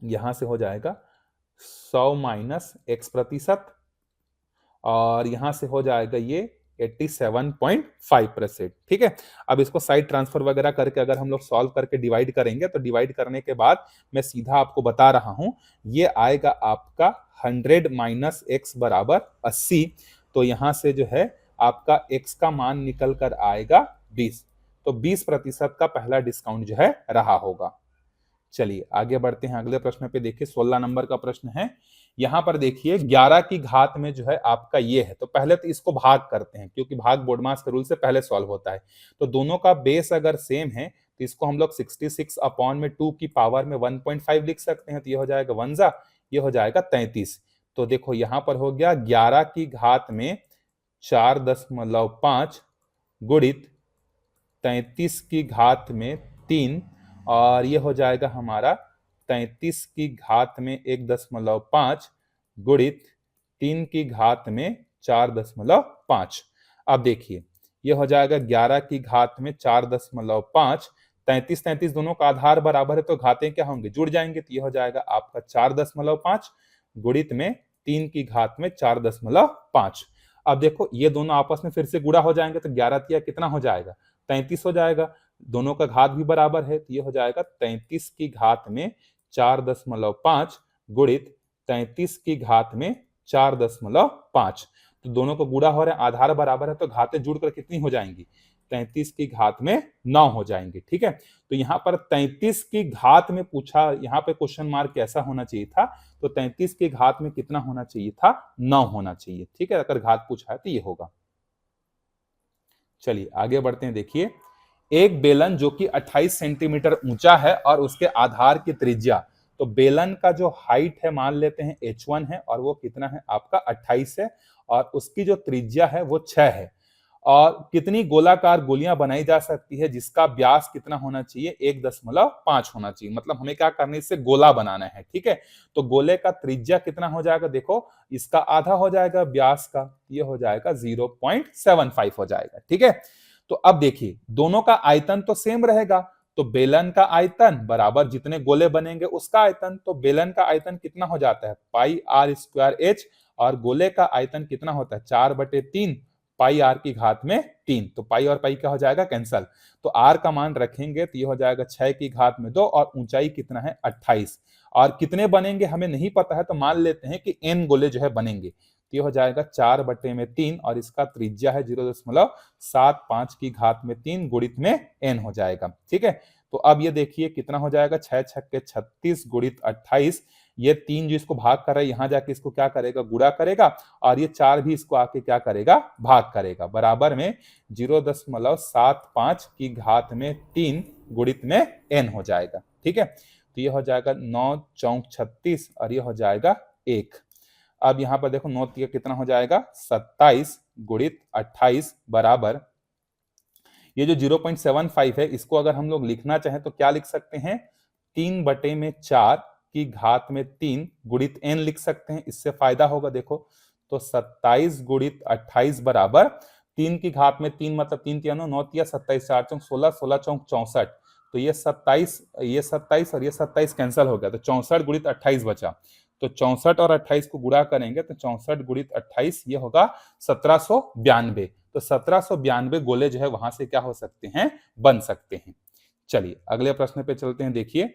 यहां से हो जाएगा 100 माइनस x%, और यहां से हो जाएगा ये 87.5%। ठीक है, अब इसको साइड ट्रांसफर वगैरह करके अगर हम लोग सॉल्व करके डिवाइड करेंगे, तो डिवाइड करने के बाद मैं सीधा आपको बता रहा हूं, ये आएगा आपका 100 माइनस x बराबर 80। तो यहां से जो है आपका x का मान निकल कर आएगा 20। तो 20% का पहला डिस्काउंट जो है रहा होगा। चलिए आगे बढ़ते हैं अगले प्रश्न पे। देखिए 16 नंबर का प्रश्न है। यहां पर देखिए 11 की घात में जो है आपका ये है, तो पहले तो इसको भाग करते हैं, क्योंकि भाग बोर्डमास के रूल से पहले सॉल्व होता है। तो दोनों का बेस अगर सेम है, तो इसको हम लोग 66 अपॉन में 2 की पावर में 1.5 लिख सकते हैं। तो ये हो जाएगा 1 जा, ये हो जाएगा 33। तो देखो यहां पर हो गया 11 की घात में 4.5 गुणित 33 की घात में 3, और ये हो जाएगा हमारा 33 की घात में 1.5 गुणित 3 की घात में 4.5। अब देखिए ये हो जाएगा 11 की घात में 4.5, 33 दोनों का आधार बराबर है, तो घातें क्या होंगे? जुड़ जाएंगे। तो ये हो जाएगा आपका 4.5 गुणित में 3 की घात में 4.5। अब देखो ये दोनों आपस में फिर से गुणा हो जाएंगे, तो 11 तिया कितना हो जाएगा? 33 हो जाएगा। दोनों का घात भी बराबर है, तो ये हो जाएगा 33 की घात में 4.5 गुणित 33 की घात में 4.5। तो दोनों को गुणा हो रहा है, आधार बराबर है, तो घातें जुड़कर कितनी हो जाएंगी? 33 की घात में 9 हो जाएंगे। ठीक है, तो यहाँ पर 33 की घात में पूछा, यहाँ पे क्वेश्चन मार्क कैसा होना चाहिए था, तो 33 की घात में कितना होना चाहिए था, 9 होना चाहिए। ठीक है, अगर घात पूछा है तो ये होगा। चलिए आगे बढ़ते हैं। देखिए, एक बेलन जो कि 28 सेंटीमीटर ऊंचा है और उसके आधार की त्रिज्या, तो बेलन का जो हाइट है मान लेते हैं h1 है और वो कितना है आपका 28 है, और उसकी जो त्रिज्या है वो 6 है, और कितनी गोलाकार गोलियां बनाई जा सकती है जिसका व्यास कितना होना चाहिए, 1.5 होना चाहिए। मतलब हमें क्या करना है, इससे गोला बनाना है। ठीक है, तो गोले का त्रिज्या कितना हो जाएगा, देखो इसका आधा हो जाएगा व्यास का, ये हो जाएगा 0.75 हो जाएगा। ठीक है, तो अब देखिए दोनों का आयतन तो सेम रहेगा, तो बेलन का आयतन बराबर जितने गोले बनेंगे उसका आयतन, तो बेलन का आयतन कितना हो जाता है पाई आर स्क्वायर एच, और गोले का आयतन कितना होता है 4/3 पाई आर की घात में 3। तो पाई और पाई क्या हो जाएगा, कैंसल। तो आर का मान रखेंगे तो ये हो जाएगा 6 की घात में 2, और ऊंचाई कितना है 28, और कितने बनेंगे हमें नहीं पता है, तो मान लेते हैं कि n गोले जो है बनेंगे, तो ये हो जाएगा 4/3, और इसका त्रिज्या है 0.75 की घात में 3 गुणित में n हो जाएगा। ठीक है, तो अब ये देखिए कितना हो जाएगा, 6 छक्के 36 गुणित 28, ये 3 जो इसको भाग कर रहा है यहां जाके इसको क्या करेगा, गुणा करेगा, और ये 4 भी इसको आके क्या करेगा, भाग करेगा, बराबर में 0.75 की घात में 3 गुणित में n हो जाएगा। ठीक है, तो ये हो जाएगा 9 चौक 36, और ये हो जाएगा 1। अब यहां पर देखो 9 कितना हो जाएगा 27 गुणित 28 बराबर, ये जो 0.75 है इसको अगर हम लोग लिखना चाहें तो क्या लिख सकते हैं, 3/4 की घात में 3 गुणित n लिख सकते हैं, इससे फायदा होगा। देखो तो 27 गुणित 28 बराबर 3 की घात में 3, मतलब 3 3 9 3 27 4 चौक 16 16 चौक 64, तो ये 27 और ये 27 कैंसिल हो गया, तो 64 गुणित 28 बचा, तो 64 और 28 को गुणा करेंगे तो 64 गुणित 28 ये होगा 1792। तो 1792 गोले जो है वहां से क्या हो सकते हैं, बन सकते हैं। चलिए अगले प्रश्न पे चलते हैं। देखिए,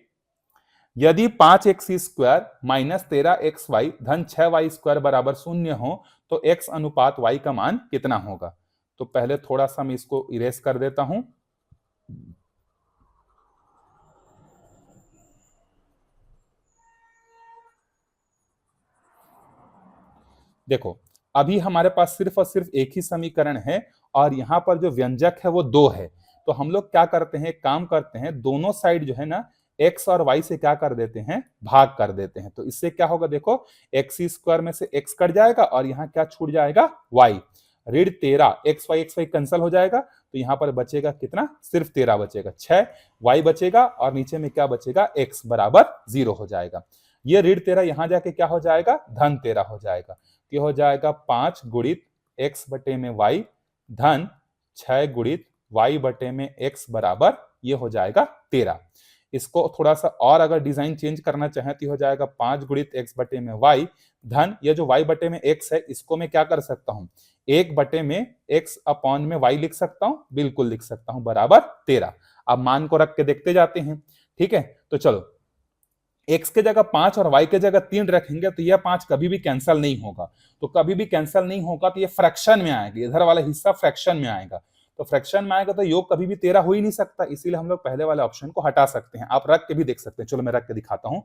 यदि 5x² माइनस 13xy धन 6y² बराबर 0 हो तो x अनुपात y का मान कितना होगा। तो पहले थोड़ा सा मैं इसको इरेज कर देता हूं। देखो अभी हमारे पास सिर्फ और सिर्फ एक ही समीकरण है, और यहां पर जो व्यंजक है वो 2 है, तो हम लोग क्या करते हैं, काम करते हैं, दोनों साइड जो है ना x और y से क्या कर देते हैं, भाग कर देते हैं। तो इससे क्या होगा, देखो x² में से x कट जाएगा और यहाँ क्या छूट जाएगा, y, ऋण 13 xy कैंसिल हो जाएगा, तो यहाँ पर बचेगा कितना, सिर्फ 13 बचेगा, 6 y बचेगा, और नीचे में क्या बचेगा, x बराबर 0 हो जाएगा। ये ऋण 13 यहाँ जाके क्या हो जाएगा, धन 13 हो जाएगा, ये हो जाएगा 5 गुणित x बटे में y धन 6 गुणित y बटे में x बराबर ये हो जाएगा 13। इसको थोड़ा सा और अगर डिजाइन चेंज करना चाहें तो हो जाएगा 5 गुणित x बटे में y धन ये जो y बटे में x है इसको मैं क्या कर सकता हूं, 1 बटे में x अपॉन में y लिख सकता हूं, बिल्कुल लिख सकता हूं, बराबर 13। अब मान को रख के देखते जाते हैं। ठीक है, तो चलो x के जगह 5 और y के जगह 3 रखेंगे तो यह 5 कभी भी कैंसिल नहीं होगा, तो कभी भी कैंसिल नहीं होगा तो ये फ्रैक्शन में आएगा, इधर वाला हिस्सा फ्रैक्शन में आएगा, तो फ्रैक्शन में आएगा तो योग कभी भी 13 हो ही नहीं सकता, इसीलिए हम लोग पहले वाले ऑप्शन को हटा सकते हैं। आप रख के भी देख सकते हैं, चलो मैं रख के दिखाता हूं।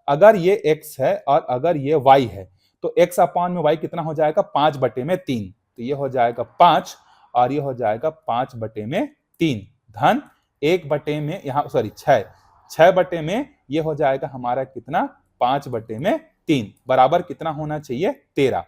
अगर ये x है और अगर ये y है तो x अपॉन में y कितना हो जाएगा, 5 बटे में 3, तो ये हो जाएगा 5 और ये हो जाएगा 5 बटे में 3 धन 1 बटे में यहाँ सॉरी 6 बटे में ये हो जाएगा हमारा कितना, 5 बटे में 3 बराबर कितना होना चाहिए, 13।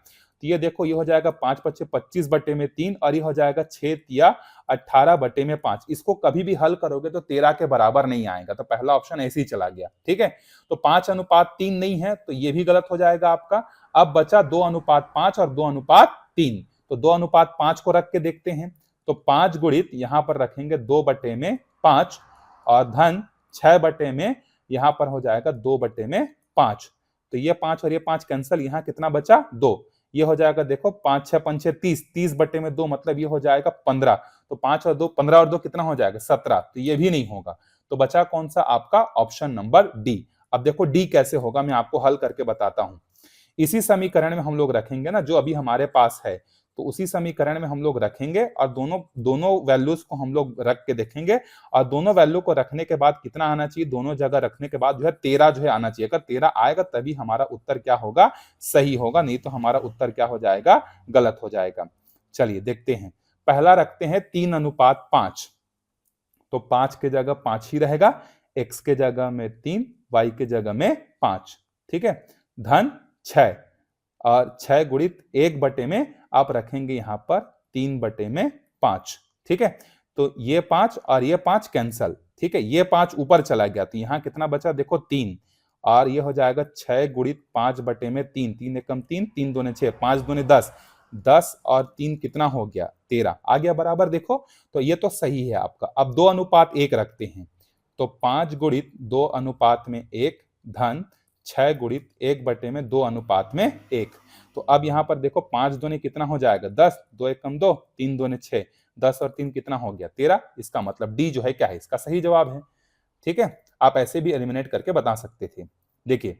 तो ये देखो ये हो जाएगा 5 × 25 बटे में 3 और ये हो जाएगा 6 × 18 बटे में 5। इसको कभी भी हल करोगे तो 13 के बराबर नहीं आएगा, तो पहला ऑप्शन ऐसे ही चला गया। ठीक है, तो 5:3 नहीं है तो ये भी गलत हो जाएगा आपका। अब बचा 2:5 और 2:3, तो 2:5 को रख के देखते हैं, तो 5 गुणित यहां पर रखेंगे 2 बटे में 5 और धन 6 बटे में यहां पर हो जाएगा 2 बटे में 5, तो ये 5 और ये 5 कैंसिल, यहां कितना बचा 2, ये हो जाएगा देखो 5 6 5 6 30, 30 बटे में 2 मतलब ये हो जाएगा 15, तो 5 और 2 15 और 2 कितना हो जाएगा 17, तो ये भी नहीं होगा, तो बचा कौन सा आपका ऑप्शन नंबर डी। अब देखो डी कैसे होगा मैं आपको हल करके बताता हूं। इसी समीकरण में हम लोग रखेंगे ना जो अभी हमारे पास है, तो उसी समीकरण में हम लोग रखेंगे और दोनों दोनों वैल्यूज को हम लोग रख के देखेंगे और दोनों वैल्यू को रखने के बाद कितना आना चाहिए, दोनों जगह रखने के बाद जो है 13 जो है आना चाहिए। अगर 13 आएगा तभी हमारा उत्तर क्या होगा, सही होगा, नहीं तो हमारा उत्तर क्या हो जाएगा, गलत हो जाएगा। चलिए देखते हैं, पहला रखते हैं 3:5, तो 5 के जगह 5 ही रहेगा, x के जगह में 3, y के जगह में 5, ठीक है, धन 6 और 6 गुणित 1 में आप रखेंगे यहां पर 3/5, ठीक है। तो ये 5 और ये 5 कैंसल, ठीक है, ये 5 ऊपर चला गया तो यहां कितना बचा, देखो 3, और ये हो जाएगा 6 गुणित 5/3, 3 एकम 3, 3 दूने 6, 5 दूने 10, 10 और 3 कितना हो गया, 13 आ गया बराबर। देखो तो ये तो सही है आपका। अब 2:1 रखते हैं, तो 5 गुणित 2:1 धन 6 गुणित 1/2:1। तो अब यहां पर देखो 5 दूने कितना हो जाएगा, 10, 2 एकम 2, 3 दूने 6, 10 और 3 कितना हो गया, 13। इसका मतलब डी जो है क्या है, इसका सही जवाब है, ठीक है। आप ऐसे भी एलिमिनेट करके बता सकते थे। देखिए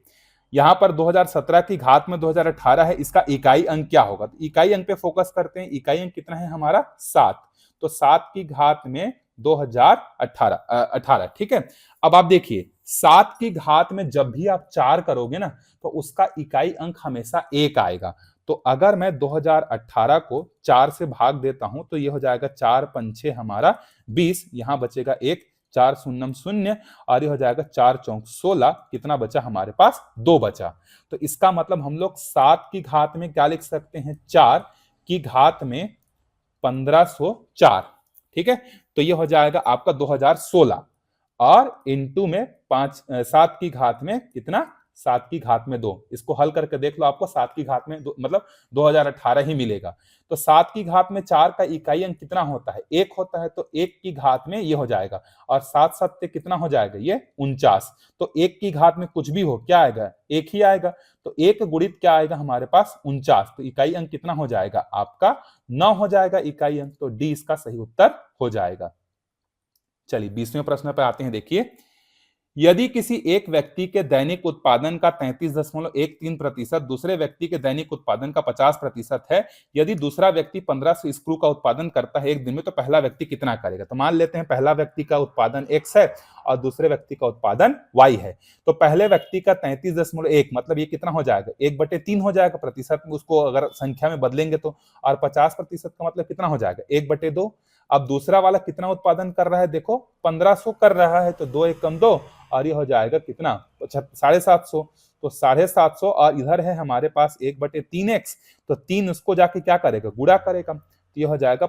यहां पर 2017 की घात में 2018 है, इसका इकाई अंक क्या होगा, तो इकाई अंक पे फोकस करते हैं। इकाई अंक कितना है हमारा, 7, तो 7 की घात में 2018, ठीक है। अब आप देखिए 7 की घात में जब भी आप 4 करोगे ना तो उसका इकाई अंक हमेशा 1 आएगा। तो अगर मैं 2018 को 4 से भाग देता हूं तो ये हो जाएगा 4 पंछे हमारा 20, यहां बचेगा 1, 4 शून्यम 0 और ये हो जाएगा 4 चौक 16, कितना बचा हमारे पास, 2 बचा। तो इसका मतलब हम लोग 7 की घात में क्या लिख सकते हैं, 4 की घात में 1504, ठीक है। तो ये हो जाएगा आपका 2016 और इनटू में 7 की घात में कितना, 7 की घात में 2, इसको हल करके देख लो, आपको 7 की घात में मतलब 2018 ही मिलेगा। तो 7 की घात में 4 का इकाई अंक कितना होता है, 1 होता है, तो 1 की घात में ये हो जाएगा और 7 7 कितना हो जाएगा, ये 49। तो 1 की घात में कुछ भी हो क्या आएगा, 1 ही आएगा। तो 1 गुणित क्या आएगा हमारे पास, 49, तो इकाई अंक कितना हो जाएगा आपका, 9 हो जाएगा इकाई अंक। तो डी इसका सही उत्तर हो जाएगा। चलिए 20वें प्रश्न पर आते हैं। देखिए यदि किसी एक व्यक्ति के दैनिक उत्पादन का 33.13% दूसरे व्यक्ति के दैनिक उत्पादन का 50% है, यदि दूसरा व्यक्ति 1500 स्क्रू का उत्पादन करता है एक दिन में, तो पहला व्यक्ति कितना करेगा। तो मान लेते हैं पहला व्यक्ति का उत्पादन x है और दूसरे व्यक्ति का उत्पादन y है। तो पहले व्यक्ति का 33.1 मतलब ये कितना हो जाएगा, 1/3 हो जाएगा, प्रतिशत में उसको अगर संख्या में बदलेंगे तो, और 50% का मतलब कितना हो जाएगा, 1/2। अब दूसरा वाला कितना उत्पादन कर रहा है, देखो 1500 कर रहा है, तो 2 एकम 2 और ये हो जाएगा कितना, 750। तो 750 और इधर है हमारे पास 1/3x, तो 3 उसको जाके क्या करेगा, गुणा करेगा, तो ये हो जाएगा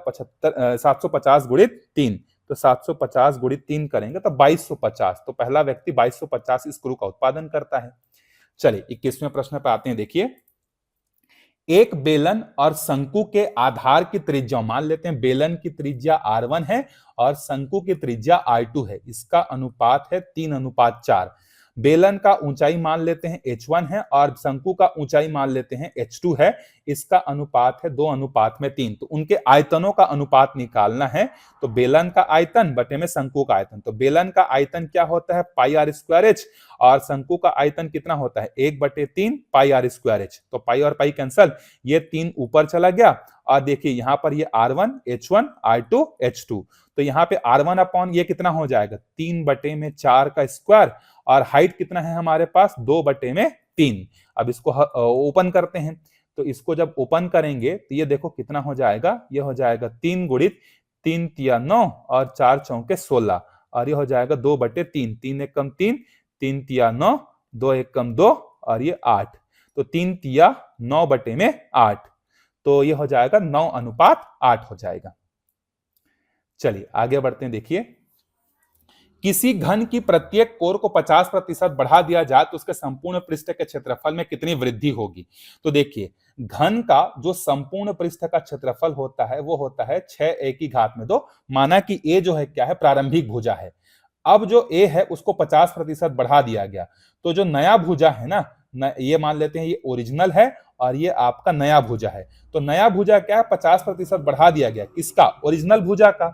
750 गुणित 3, तो 750 गुणित 3 करेंगे तो 2250। तो पहला व्यक्ति 2250 स्क्रू का उत्पादन करता है। चलिए 21वें प्रश्न पे आते हैं। देखिए एक बेलन और शंकु के आधार की त्रिज्या, मान लेते हैं बेलन की त्रिज्या r1 है और शंकु की त्रिज्या r2 है, इसका अनुपात है 3:4। बेलन का ऊंचाई मान लेते हैं h1 है और शंकु का ऊंचाई मान लेते हैं h2 है, इसका अनुपात है 2:3। तो उनके आयतनों का अनुपात निकालना है। तो बेलन का आयतन बटे में शंकु का आयतन, तो बेलन का आयतन क्या होता है, πr² और शंकु का आयतन कितना होता है, 1/3 πr²। तो पाई और पाई कैंसल, ये 3 ऊपर चला गया और देखिए यहाँ पर ये r1 h1 r2 h2। तो यहाँ पे r1 अपॉन ये कितना हो जाएगा, 3/4 का स्क्वायर और हाइट कितना है हमारे पास, 2/3। अब इसको ओपन करते हैं, तो इसको जब ओपन करेंगे तो ये देखो कितना हो जाएगा, ये हो जाएगा 3 गुणित 3 तिया 9 और 4 चौके 16 और ये हो जाएगा 2/3, 3 एकम 3, 3 तिया 9, 2 एकम 2 और ये 8, तो 3 तिया 9/8, तो ये हो जाएगा 9:8 हो जाएगा। चलिए आगे बढ़ते हैं। देखिए किसी घन की प्रत्येक कोर को 50% बढ़ा दिया जाए तो उसके संपूर्ण पृष्ठ के क्षेत्रफल में कितनी वृद्धि होगी। तो देखिए घन का जो संपूर्ण पृष्ठ का क्षेत्रफल होता है वो होता है 6a की घात में 2। माना कि a जो है क्या है, प्रारंभिक भुजा है। अब जो a है उसको 50% बढ़ा दिया गया, तो जो नया भुजा है ना, ये मान लेते हैं ये ओरिजिनल है और ये आपका नया भुजा है। तो नया भुजा क्या है, 50% बढ़ा दिया गया, किसका, ओरिजिनल भुजा का।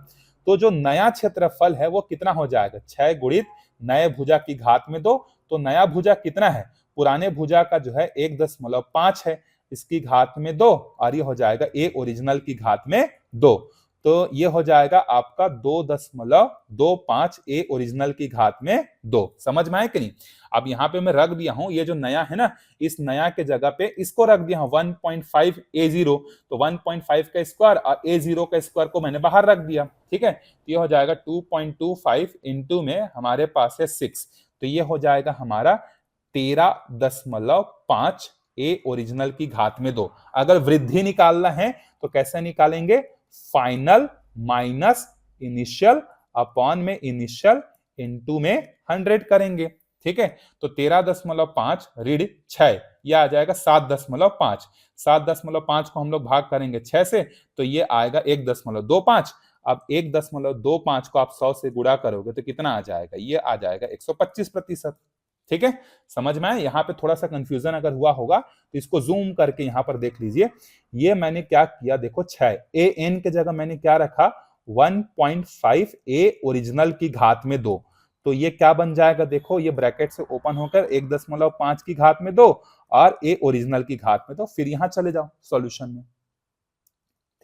तो जो नया क्षेत्रफल है वो कितना हो जाएगा, 6 गुणित नए भुजा की घात में 2। तो नया भुजा कितना है, पुराने भुजा का जो है 1.5 है, इसकी घात में 2 और ये हो जाएगा a ओरिजिनल की घात में 2। तो ये हो जाएगा आपका 2.25 a ओरिजिनल की घात में 2। समझ में आए कि नहीं? अब यहाँ पे मैं रख दिया हूं, ये जो नया है ना, इस नया के जगह पे इसको रख दिया हूं 1.5 a0। तो 1.5 का स्क्वायर और a0 का स्क्वायर को मैंने बाहर रख दिया। ठीक है, तो ये हो जाएगा 2.25 इंटू में हमारे पास है 6, तो ये हो जाएगा हमारा 13.5 a ओरिजिनल की घात में 2। अगर वृद्धि निकालना है तो कैसे निकालेंगे? फाइनल माइनस इनिशियल अपॉन में इनिशियल इनटू में 100 करेंगे। ठीक है, तो 13.5 ऋण 6, यह आ जाएगा 7.5। 7.5 को हम लोग भाग करेंगे 6 से, तो ये आएगा 1.25। अब 1.25 को आप 100 से गुणा करोगे तो कितना आ जाएगा? ये आ जाएगा 125%। ठीक है, समझ में आया? यहाँ पे थोड़ा सा कंफ्यूजन अगर हुआ होगा तो इसको जूम करके यहाँ पर देख लीजिए। ये मैंने क्या किया, देखो 6 ए एन के जगह मैंने क्या रखा? 1.5 ए ओरिजिनल की घात में 2। तो ये क्या बन जाएगा? देखो ये ब्रैकेट से ओपन होकर 1.5 की घात में 2 और ए ओरिजिनल की घात में 2। फिर यहां चले जाओ सॉल्यूशन में।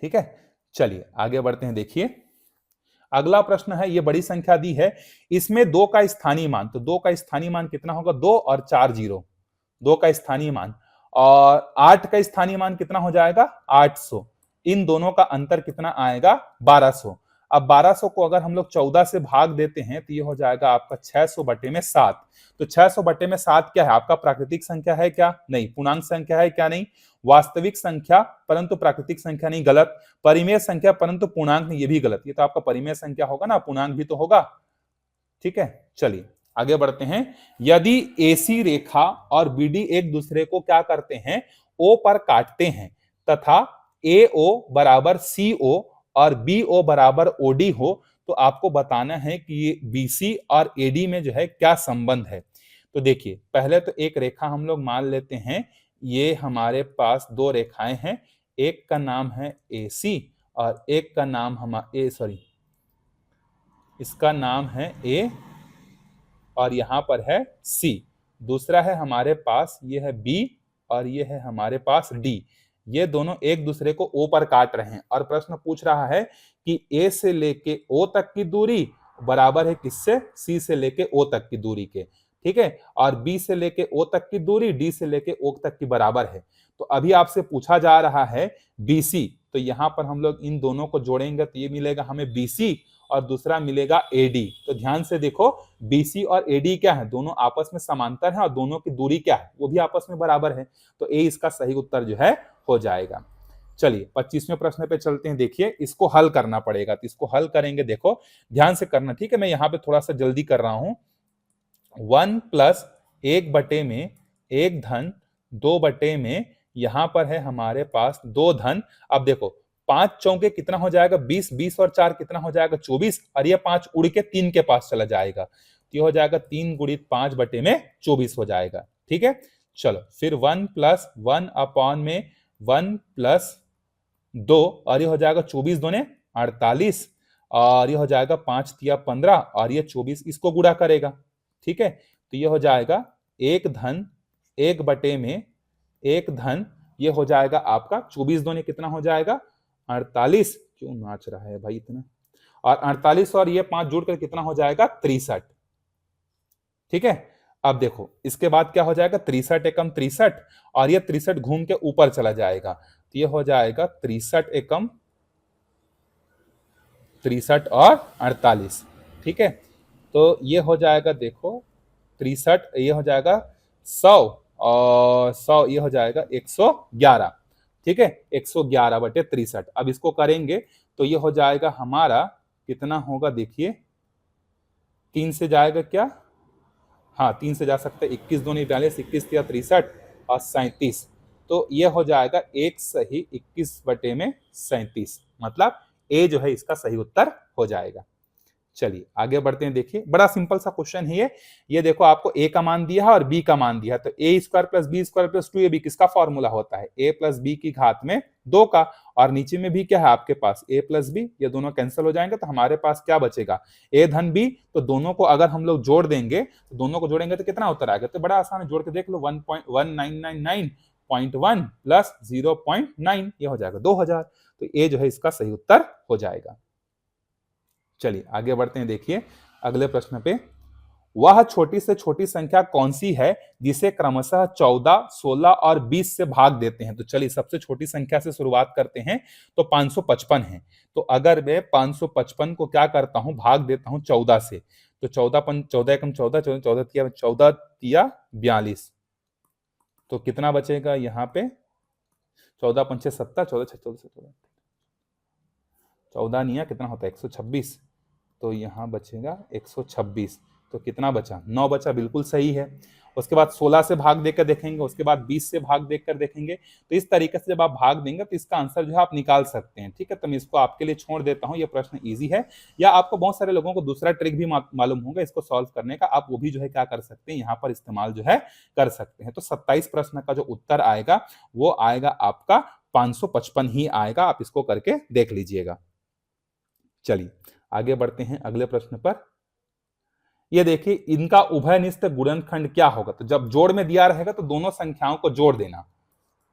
ठीक है, चलिए आगे बढ़ते हैं। देखिए अगला प्रश्न है, ये बड़ी संख्या दी है, इसमें 2 का स्थानीय मान, तो 2 का स्थानीय मान कितना होगा? 2 और 4 जीरो, 2 का स्थानीय मान, और 8 का स्थानीय मान कितना हो जाएगा? 800। इन दोनों का अंतर कितना आएगा? 1200। अब 1200 को अगर हम लोग 14 से भाग देते हैं तो ये हो जाएगा आपका 600/7। तो 600/7 क्या है? आपका प्राकृतिक संख्या है क्या? नहीं। पूर्णांक संख्या है क्या? नहीं। वास्तविक संख्या परंतु प्राकृतिक संख्या नहीं, गलत। परिमेय संख्या परंतु पूर्णांक नहीं, ये भी गलत। ये तो आपका परिमेय संख्या होगा ना, पूर्णांक भी तो होगा। ठीक है, चलिए आगे बढ़ते हैं। यदि AC रेखा और BD एक दूसरे को क्या करते हैं? O पर काटते हैं तथा AO बराबर CO और BO बराबर OD हो, तो आपको बताना है कि ये BC और AD में जो है क्या संबंध है। तो देखिए पहले तो एक रेखा हम लोग मान लेते हैं, ये हमारे पास 2 रेखाएं हैं, एक का नाम है AC और एक का नाम इसका नाम है A और यहां पर है C। दूसरा है हमारे पास, ये है B और ये है हमारे पास D। ये दोनों एक दूसरे को O पर काट रहे हैं और प्रश्न पूछ रहा है कि A से लेके O तक की दूरी बराबर है किससे? C से लेके O तक की दूरी के। ठीक है, और B से लेके O तक की दूरी D से लेके O तक की बराबर है। तो अभी आपसे पूछा जा रहा है BC, तो यहां पर हम लोग इन दोनों को जोड़ेंगे तो ये मिलेगा हमें BC और दूसरा मिलेगा AD। तो ध्यान से देखो BC और AD क्या है? दोनों आपस में समांतर हैं और दोनों की दूरी क्या है? वो भी आपस में बराबर है। तो A इसका सही उत्तर जो है हो जाएगा। चलिए 25वें प्रश्न पे चलते हैं। देखिए इसको हल करना पड़ेगा, तो इसको हल करेंगे, देखो ध्यान से करना। ठीक है, मैं यहाँ पे थोड़ा सा जल्दी कर रहा हूं। 1 + 1/1 धन 2/में, यहां पर है हमारे पास 2 धन। अब देखो 5 चौके कितना हो जाएगा? 20। 20 और 4 कितना हो जाएगा? 24। और ये 5 उड़ के 3 के पास चला जाएगा, तो ये हो जाएगा 3 × 5/24 हो जाएगा। ठीक है, चलो फिर 1 + 1/1 + 2 और ये हो जाएगा 24 दूने 48 और ये हो जाएगा 5 × 15 और ये 24, इसको गुणा करेगा। ठीक है, तो ये हो जाएगा 1 धन 1/1 धन, ये हो जाएगा आपका 24 दूने कितना हो जाएगा? 48। क्यों नाच रहा है भाई इतना? और 48 और ये 5 जोड़कर कितना हो जाएगा? 63। ठीक है, अब देखो इसके बाद क्या हो जाएगा? 63 एकम 63 और ये 63 घूम के ऊपर चला जाएगा, तो ये हो जाएगा 63 एकम 63 और 48। ठीक है, तो ये हो जाएगा, देखो 63, ये हो जाएगा 100 और 100 ये हो जाएगा 111। ठीक है, 111/63। अब इसको करेंगे तो ये हो जाएगा हमारा कितना होगा? देखिए 3 से जाएगा क्या? हाँ 3 से जा सकते हैं। 21 दूनी 42, 21 × 63 और 37, तो ये हो जाएगा 1 सही 21/37। मतलब ए जो है इसका सही उत्तर हो जाएगा। चलिए आगे बढ़ते हैं। देखिए बड़ा सिंपल सा क्वेश्चन है ये देखो आपको ए का मान दिया है और बी का मान दिया है, तो a² + b² + 2ab किसका फॉर्मूला होता है? a + b की घात में 2 का, और नीचे में भी क्या है आपके पास? a + b, ये दोनों कैंसिल हो जाएंगे तो हमारे पास क्या बचेगा? a धन b। तो दोनों को अगर हम लोग जोड़ देंगे, तो दोनों को जोड़ेंगे तो कितना उत्तर आएगा? तो बड़ा आसान है, जोड़ के देख लो 1.1999 0.1 प्लस 0.9 ये हो जाएगा 2000। तो ये जो है इसका सही उत्तर हो जाएगा। चलिए आगे बढ़ते हैं, देखिए अगले प्रश्न पे। वह छोटी से छोटी संख्या कौन सी है जिसे क्रमशः 14, 16 और 20 से भाग देते हैं? तो चलिए सबसे छोटी संख्या से शुरुआत करते हैं। तो 555 है। तो अगर मैं 555 को क्या करता हूं, भाग देता हूं 14 से, तो 14 एकम 14, 14 तिया 42। तो कितना बचेगा यहाँ पे? 14 पंचे 17, 14 छह 14, 14 निया कितना होता है 126। तो यहाँ बचेगा 126। तो कितना बचा? 9 बचा, बिल्कुल सही है। उसके बाद 16 से भाग देकर देखेंगे, उसके बाद 20 से भाग देकर देखेंगे। तो इस तरीके से जब आप भाग देंगे तो इसका आंसर जो है आप निकाल सकते हैं। ठीक है, तो मैं इसको आपके लिए छोड़ देता हूं, ये प्रश्न इजी है। या आपको बहुत सारे लोगों को दूसरा ट्रिक भी मालूम होगा इसको सॉल्व करने का, आप वो भी जो है क्या कर सकते हैं, यहाँ पर इस्तेमाल जो है कर सकते हैं। तो 27 प्रश्न का जो उत्तर आएगा वो आएगा आपका 555 ही आएगा। आप इसको करके देख लीजिएगा। चलिए आगे बढ़ते हैं अगले प्रश्न पर। ये देखिए, इनका उभयनिष्ठ गुणनखंड क्या होगा? तो जब जोड़ में दिया रहेगा तो दोनों संख्याओं को जोड़ देना।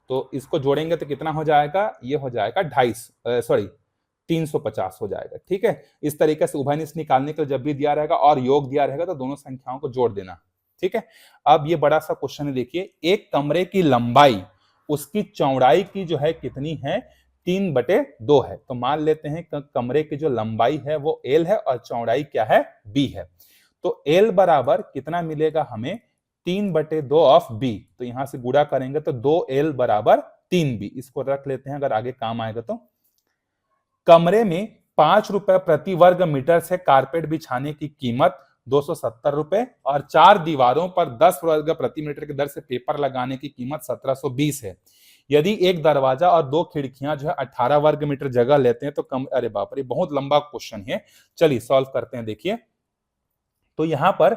तो इसको जोड़ेंगे तो कितना हो जाएगा? ये हो जाएगा 350 हो जाएगा। ठीक है, इस तरीके से उभयनिष्ठ निकालने के लिए जब भी दिया रहेगा और योग दिया रहेगा तो दोनों संख्याओं को जोड़ देना। ठीक है, अब ये बड़ा सा क्वेश्चन है, देखिए एक कमरे की लंबाई उसकी चौड़ाई की जो है कितनी है? 3/2 है। तो मान लेते हैं कमरे की जो लंबाई है वो L है और चौड़ाई क्या है? B है। तो L बराबर कितना मिलेगा हमें? 3/2 ऑफ B। तो यहां से गुणा करेंगे तो 2L बराबर 3B। इसको रख लेते हैं, अगर आगे काम आएगा तो। कमरे में 5 रुपए प्रति वर्ग मीटर से कारपेट बिछाने की कीमत 270 रुपए और 4 दीवारों पर 10 वर्ग प्रति मीटर की दर से पेपर लगाने की कीमत 1720 है। यदि एक दरवाजा और 2 खिड़कियां जो है 18 वर्ग मीटर जगह लेते हैं तो कम, अरे बाप रे, बहुत लंबा क्वेश्चन है। चलिए सॉल्व करते हैं। देखिए, तो यहां पर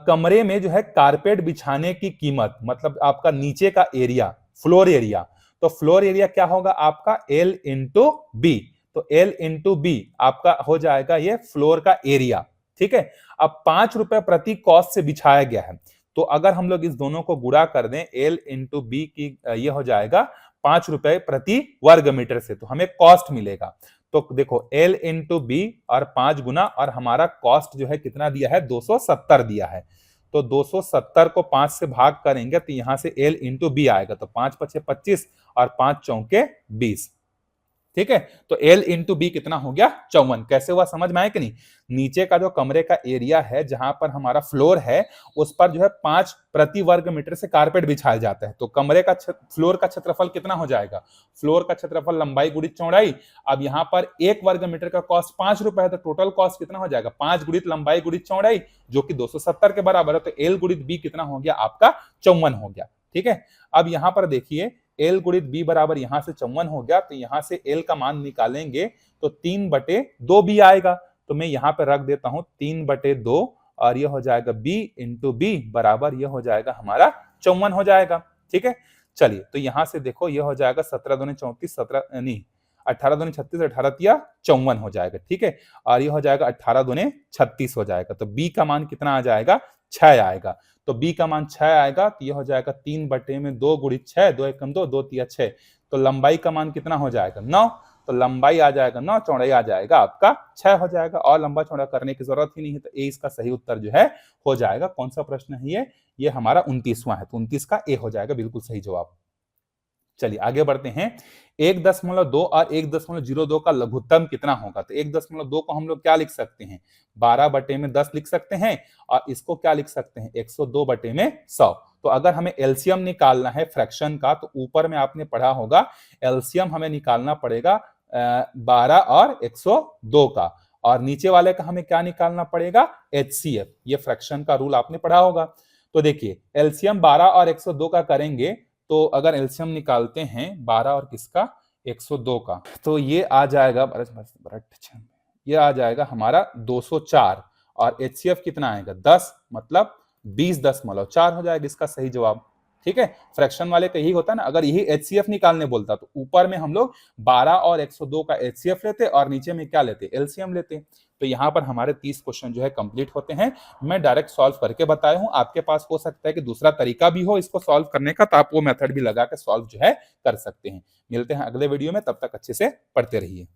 कमरे में जो है कारपेट बिछाने की कीमत, मतलब आपका नीचे का एरिया, फ्लोर एरिया, तो फ्लोर एरिया क्या होगा आपका? L into B. तो L इंटू बी आपका हो जाएगा ये फ्लोर का एरिया। ठीक है, अब 5 रुपए प्रति कॉस्ट से बिछाया गया है। तो अगर हम लोग इस दोनों को गुणा कर दें, L इंटू बी की, ये हो जाएगा 5 रुपए प्रति वर्ग मीटर से, तो हमें कॉस्ट मिलेगा। तो देखो L इंटू बी और 5 गुना, और हमारा कॉस्ट जो है कितना दिया है? 270 दिया है। तो 270 को 5 से भाग करेंगे तो यहां से L इंटू बी आएगा। तो 5 पछे 25 और 5 चौके 20। ठीक है, तो L इंटू बी कितना हो गया? 54। कैसे हुआ समझ में आया कि नहीं? नीचे का जो कमरे का एरिया है जहां पर हमारा फ्लोर है उस पर जो है 5 प्रति वर्ग मीटर से कारपेट बिछाया जाता है। तो कमरे का फ्लोर का क्षेत्रफल कितना हो जाएगा? फ्लोर का क्षेत्रफल लंबाई गुणित चौड़ाई। अब यहाँ पर 1 वर्ग मीटर का कॉस्ट 5 रुपए है, तो टोटल कॉस्ट कितना हो जाएगा? 5 गुणित लंबाई गुणित चौड़ाई, जो कि 270 के बराबर है। तो L गुणित बी कितना हो गया आपका? 54 हो गया। ठीक है, अब यहां पर देखिए L गुणित बी बराबर यहां से 54 हो गया। तो यहां से L का मान निकालेंगे तो 3/2 बी आएगा। तो मैं यहां पे रख देता हूं 3/2 और ये हो जाएगा B इंटू बी बराबर ये हो जाएगा हमारा 54 हो जाएगा। ठीक है, चलिए तो यहां से देखो ये हो जाएगा 17 दूनी 34, 17 नहीं 18 दूनी 36, 18 तिया 54 हो जाएगा। ठीक है, और ये हो जाएगा 18 दूनी 36 हो जाएगा। तो B का मान कितना आ जाएगा? 6 आएगा। तो B का मान 6 आएगा। तो ये हो जाएगा 3/2 गुणित 6, 2 एकम 2, 2 तिया 6। तो लंबाई का मान कितना हो जाएगा? 9। तो लंबाई आ जाएगा 9, चौड़ाई आ जाएगा आपका 6 हो जाएगा। और लंबा चौड़ा करने की जरूरत ही नहीं है। तो ए इसका सही उत्तर जो है हो जाएगा। कौन सा प्रश्न है ये हमारा 29वां है। तो 29 का ए हो जाएगा बिल्कुल सही जवाब। चलिए आगे बढ़ते हैं। 1.2 और 1.02 का लघुत्तम कितना होगा? तो 1.2 को हम लोग क्या लिख सकते हैं? 12/10 लिख सकते हैं। और इसको क्या लिख सकते हैं? 102/100। तो अगर हमें एलसीएम निकालना है फ्रैक्शन का, तो ऊपर में आपने पढ़ा होगा एलसीएम हमें निकालना पड़ेगा 12 और 102 का, और नीचे वाले का हमें क्या निकालना पड़ेगा? एचसीएफ। ये फ्रैक्शन का रूल आपने पढ़ा होगा। तो देखिए एलसीएम 12 और 102 का करेंगे, तो अगर एलसीएम निकालते हैं 12 और किसका? 102 का, तो ये आ जाएगा ये आ जाएगा हमारा 204। और एचसीएफ कितना आएगा? 10, मतलब 20.4 हो जाएगा इसका सही जवाब। ठीक है, फ्रैक्शन वाले का यही होता है ना, अगर यही एचसीएफ निकालने बोलता तो ऊपर में हम लोग 12 और 102 का एचसीएफ लेते और नीचे में क्या लेते, एलसीएम लेते। तो यहाँ पर हमारे 30 क्वेश्चन जो है कंप्लीट होते हैं। मैं डायरेक्ट सॉल्व करके बताया हूं, आपके पास हो सकता है कि दूसरा तरीका भी हो इसको सॉल्व करने का, तो आप वो मेथड भी लगा के सॉल्व जो है कर सकते हैं। मिलते हैं अगले वीडियो में, तब तक अच्छे से पढ़ते रहिए।